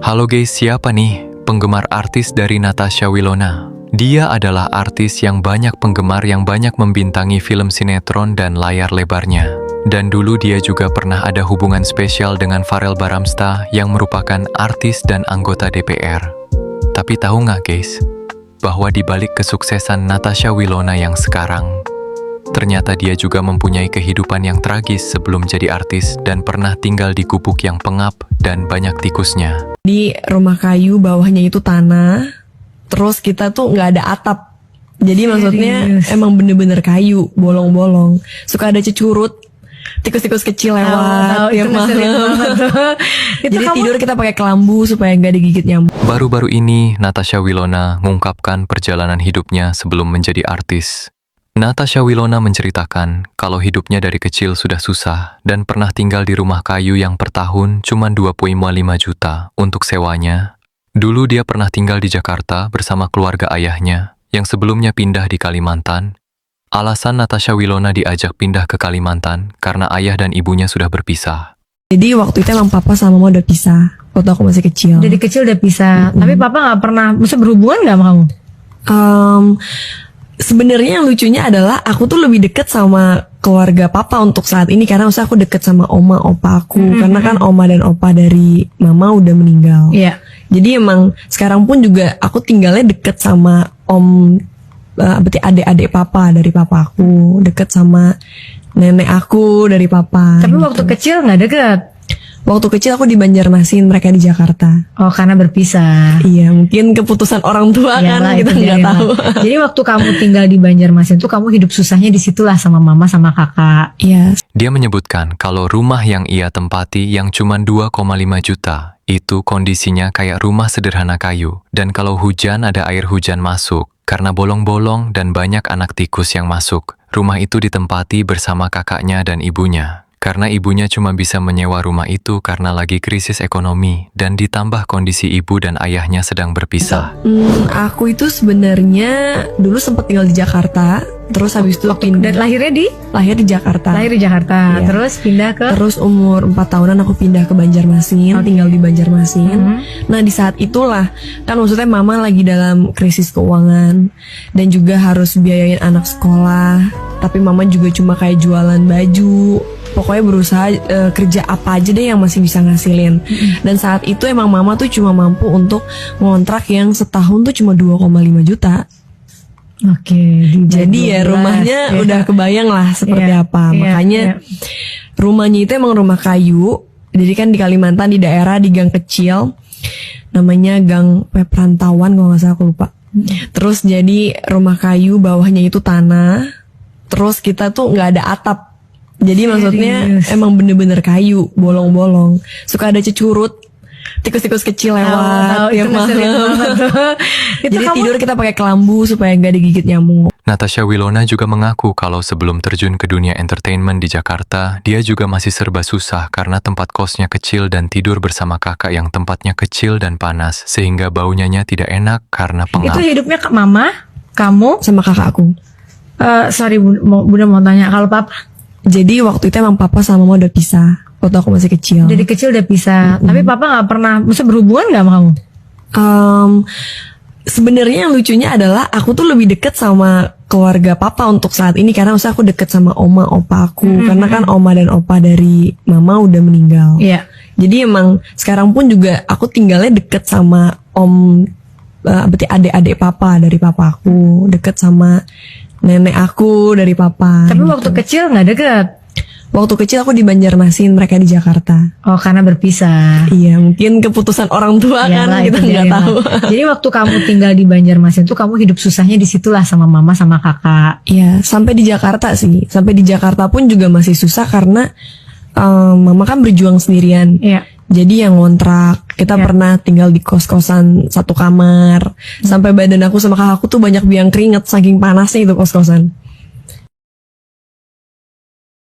Halo guys, siapa nih penggemar artis dari Natasha Wilona? Dia adalah artis yang banyak penggemar yang banyak membintangi film sinetron dan layar lebarnya. Dan dulu dia juga pernah ada hubungan spesial dengan Farel Baramsta yang merupakan artis dan anggota DPR. Tapi tahu nggak guys, bahwa di balik kesuksesan Natasha Wilona yang sekarang, ternyata dia juga mempunyai kehidupan yang tragis sebelum jadi artis dan pernah tinggal di gubuk yang pengap dan banyak tikusnya. Di rumah kayu, bawahnya itu tanah, terus kita tuh nggak ada atap. Jadi maksudnya emang bener-bener kayu, bolong-bolong. Suka ada cecurut, tikus-tikus kecil lewat tiap malam. Jadi tidur kita pakai kelambu supaya nggak digigit nyamuk. Baru-baru ini Natasha Wilona mengungkapkan perjalanan hidupnya sebelum menjadi artis. Natasha Wilona menceritakan kalau hidupnya dari kecil sudah susah dan pernah tinggal di rumah kayu yang per tahun cuma 2,5 juta untuk sewanya. Dulu dia pernah tinggal di Jakarta bersama keluarga ayahnya yang sebelumnya pindah di Kalimantan. Alasan Natasha Wilona diajak pindah ke Kalimantan karena ayah dan ibunya sudah berpisah. Jadi waktu itu emang papa sama mama udah pisah waktu aku masih kecil. Dari kecil udah pisah. Tapi papa nggak pernah, maksudnya berhubungan nggak sama kamu? Sebenarnya yang lucunya adalah aku tuh lebih deket sama keluarga papa untuk saat ini karena aku deket sama oma opa aku karena kan oma dan opa dari mama udah meninggal. Iya. Jadi emang sekarang pun juga aku tinggalnya deket sama berarti adik-adik papa dari papa aku, deket sama nenek aku dari papa. Tapi gitu. waktu kecil nggak deket? Waktu kecil aku di Banjarmasin, mereka di Jakarta. Oh, karena berpisah. Iya, mungkin keputusan orang tua Yalah, kan kita itu nggak tahu. Jadi waktu kamu tinggal di Banjarmasin tuh kamu hidup susahnya di situlah sama mama sama kakak. Iya. Dia menyebutkan kalau rumah yang ia tempati yang cuma 2,5 juta, itu kondisinya kayak rumah sederhana kayu. Dan kalau hujan ada air hujan masuk, karena bolong-bolong dan banyak anak tikus yang masuk. Rumah itu ditempati bersama kakaknya dan ibunya. Karena ibunya cuma bisa menyewa rumah itu karena lagi krisis ekonomi dan ditambah kondisi ibu dan ayahnya sedang berpisah. Aku itu sebenarnya dulu sempat tinggal di Jakarta, terus habis itu Dan lahirnya lahir di Jakarta. lahir di Jakarta. Iya. Terus pindah ke Terus umur 4 tahunan aku pindah ke Banjarmasin, tinggal di Banjarmasin. Nah di saat itulah, kan maksudnya mama lagi dalam krisis keuangan dan juga harus biayain anak sekolah. Tapi mama juga cuma kayak jualan baju. Pokoknya berusaha kerja apa aja deh yang masih bisa ngasilin. Dan saat itu emang mama tuh cuma mampu untuk ngontrak yang setahun tuh cuma 2,5 juta. Oke, Jadi ya rumahnya udah kebayang lah seperti apa. Makanya rumahnya itu emang rumah kayu. Jadi kan di Kalimantan di daerah di gang kecil, namanya Gang Perantauan kalau nggak salah aku lupa. Terus jadi rumah kayu, bawahnya itu tanah. Terus kita tuh nggak ada atap. Jadi maksudnya emang bener-bener kayu, bolong-bolong. Suka ada cecurut, tikus-tikus kecil lewat tiap malam. Jadi tidur kita pakai kelambu supaya nggak digigit nyamuk. Natasha Wilona juga mengaku kalau sebelum terjun ke dunia entertainment di Jakarta, dia juga masih serba susah karena tempat kosnya kecil dan tidur bersama kakak yang tempatnya kecil dan panas, sehingga baunya tidak enak karena pengap. Itu hidupnya ke mama, kamu Sama kakak aku. sorry Bunda mau tanya kalau papa. Jadi waktu itu emang papa sama mama udah pisah waktu aku masih kecil. Dari kecil udah pisah. Tapi papa nggak pernah, maksudnya berhubungan nggak sama kamu? Sebenarnya yang lucunya adalah aku tuh lebih deket sama keluarga papa untuk saat ini karena aku deket sama oma opa aku karena kan oma dan opa dari mama udah meninggal. Iya. Jadi emang sekarang pun juga aku tinggalnya deket sama berarti adik-adik papa dari papa aku, deket sama nenek aku dari papa. Tapi gitu. waktu kecil nggak deket? Waktu kecil aku di Banjarmasin, mereka di Jakarta. Oh, karena berpisah. Iya, mungkin keputusan orang tua Yalah, kan kita itu nggak tahu. Jadi waktu kamu tinggal di Banjarmasin tuh kamu hidup susahnya di situlah sama mama sama kakak. Iya, sampai di Jakarta sih. Sampai di Jakarta pun juga masih susah karena mama kan berjuang sendirian. Iya. Jadi yang ngontrak, kita pernah tinggal di kos-kosan satu kamar. Sampai badan aku sama kakakku tuh banyak biang keringet saking panasnya itu kos-kosan.